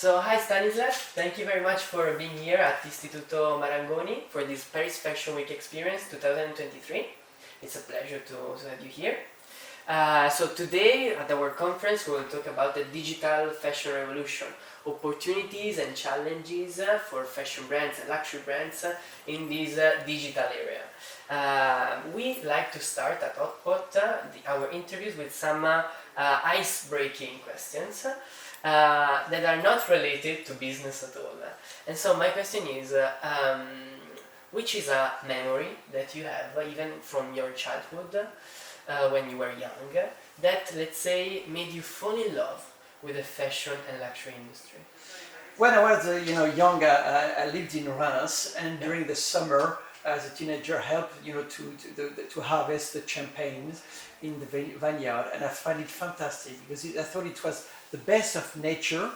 So hi Stanislas, thank you very much for being here at Istituto Marangoni for this Paris Fashion Week experience 2023. It's a pleasure to have you here. So today at our conference we will talk about the digital fashion revolution, opportunities and challenges for fashion brands and luxury brands in this digital area. We like to start at our interviews with some ice-breaking questions that are not related to business at all. And so my question is, which is a memory that you have, even from your childhood, when you were young, that, let's say, made you fall in love with the fashion and luxury industry? When I was young, I lived in Reims, and during the summer, as a teenager, helped to harvest the champagnes in the vineyard, and I find it fantastic because I thought it was the best of nature,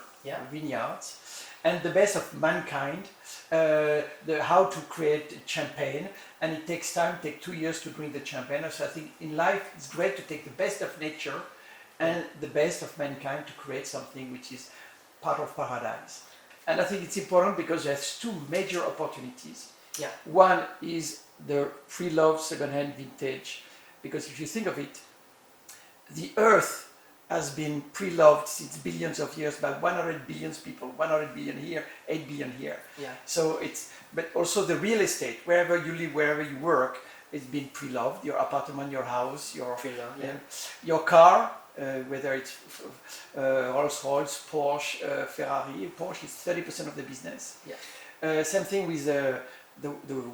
vineyards, and the best of mankind, how to create champagne, and it takes time, take 2 years to drink the champagne. So I think in life it's great to take the best of nature and the best of mankind to create something which is part of paradise. And I think it's important because there's two major opportunities. One is the pre-loved second-hand vintage, because if you think of it, the earth has been pre-loved since billions of years by 100 billion people, 100 billion here, 8 billion here. So but also the real estate, wherever you live, wherever you work, it's been pre-loved. Your apartment, your house, your car, whether it's Rolls-Royce, Porsche, Ferrari. Porsche is 30% of the business. Same thing with the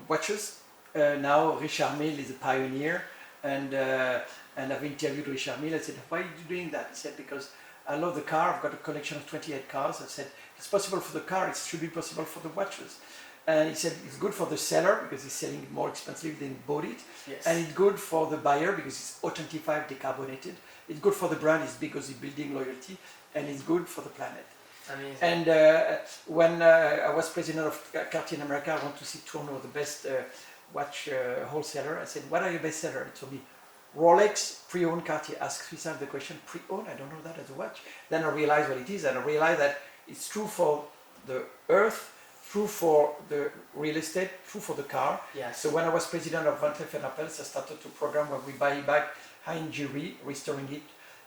watches. Now Richemont is a pioneer, and I've interviewed Richemont. I said, why are you doing that? He said, because I love the car. I've got a collection of 28 cars. I said, it's possible for the car, it should be possible for the watches. And he said, it's good for the seller because he's selling it more expensive than he bought it. And it's good for the buyer because it's authentified, decarbonated. It's good for the brand because it's building loyalty. And it's good for the planet. Amazing. And when I was president of Cartier in America, I went to see Tourneau, the best watch wholesaler. I said, what are your best sellers? He told me, Rolex, pre-owned. Cartier. Asked me the question, pre-owned? I don't know that as a watch. Then I realized what it is, and I realized that it's true for the earth, true for the real estate, true for the car. So when I was president of Van Cleef & Arpels, I started to program where we buy back high-end jewelry, restoring it,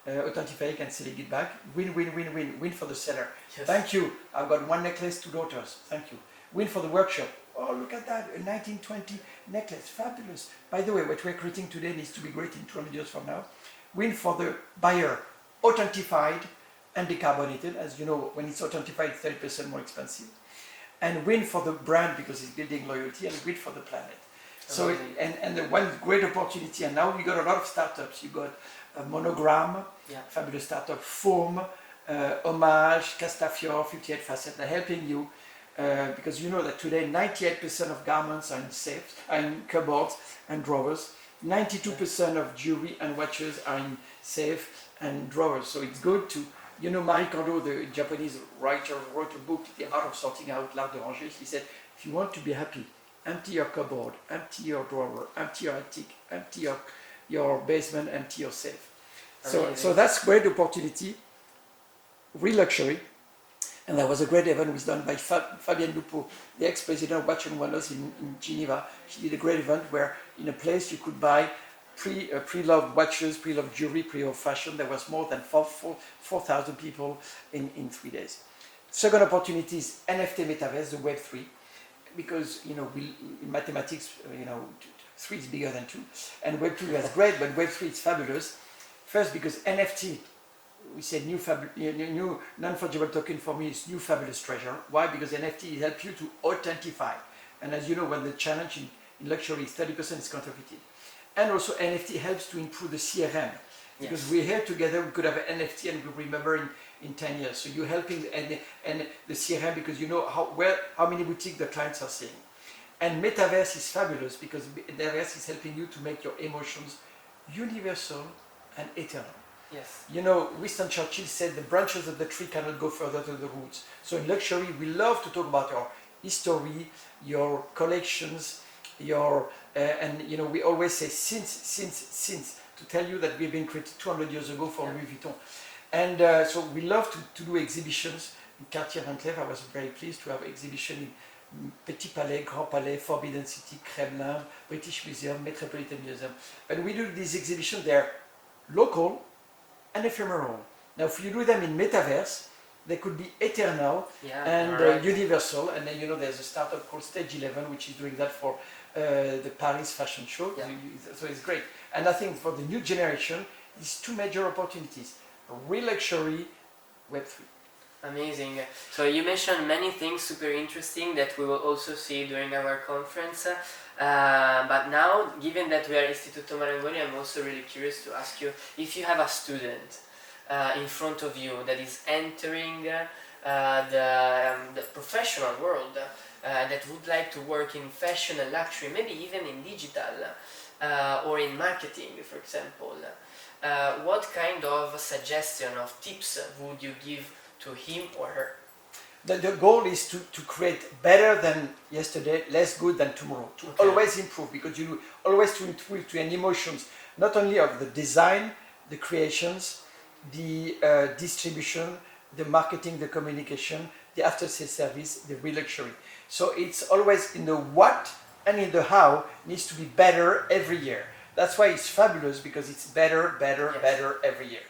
authentifying and selling it back. Win, win, win, win. Win for the seller. Thank you. I've got one necklace, 2 daughters. Thank you. Win for the workshop. Oh, look at that, a 1920 necklace, fabulous. By the way, what we're creating today needs to be great in 200 years from now. Win for the buyer, authentified and decarbonated. As you know, when it's authentified, it's 30% more expensive. And win for the brand because it's building loyalty, and win for the planet. So, and the one great opportunity, and now we got a lot of startups. You got a Monogram, fabulous startup, Foam, Homage, Castafiore, 58 Facets, they're helping you. Because you know that today 98% of garments are in safes, are in cupboards and drawers. 92% of jewelry and watches are in safe and drawers. So it's good to, Marie Kondo, the Japanese writer, wrote a book, The Art of Sorting Out, L'Art de Ranger. He said, if you want to be happy, empty your cupboard, empty your drawer, empty your attic, empty your basement, empty your safe. So that's great opportunity, real luxury. And there was a great event was done by Fabienne Lupo, the ex-president of Watch & Wonders in Geneva. She did a great event where in a place you could buy pre-loved watches, pre-loved jewelry, pre-loved fashion. There was more than 4,000 people in 3 days. Second opportunity is NFT metaverse, the Web3, because in mathematics, 3 is bigger than 2, and Web2 is great, but Web3 is fabulous. First, because NFT. We said new non-fungible token for me is new fabulous treasure. Why? Because NFT helps you to authentify. And as you know, when the challenge in luxury is 30% is counterfeited. And also NFT helps to improve the CRM. Because we're here together, we could have an NFT and we remember in 10 years. So you're helping and the CRM because you know how many boutiques the clients are seeing. And metaverse is fabulous because metaverse is helping you to make your emotions universal and eternal. Winston Churchill said the branches of the tree cannot go further than the roots. So in luxury, we love to talk about your history, your collections, and we always say since to tell you that we've been created 200 years ago for Louis Vuitton. And so we love to do exhibitions in Cartier Enclave, I was very pleased to have exhibition in Petit Palais, Grand Palais, Forbidden City, Kremlin, British Museum, Metropolitan Museum. When we do these exhibitions, they're local and ephemeral. Now, if you do them in metaverse, they could be eternal and universal. And then, you know, there's a startup called Stage 11, which is doing that for the Paris Fashion Show. Yeah. So it's great. And I think for the new generation, these two major opportunities: real luxury, Web3. Amazing. So you mentioned many things super interesting that we will also see during our conference. But now, given that we are Istituto Marangoni, I'm also really curious to ask you if you have a student in front of you that is entering the professional world that would like to work in fashion and luxury, maybe even in digital or in marketing, for example. What kind of suggestion of tips would you give to him or her? The goal is to create better than yesterday, less good than tomorrow. To always improve, because you always to improve to an emotions, not only of the design, the creations, the distribution, the marketing, the communication, the after-sales service, the real luxury. So it's always in the what and in the how needs to be better every year. That's why it's fabulous, because it's better, better, Yes. better every year.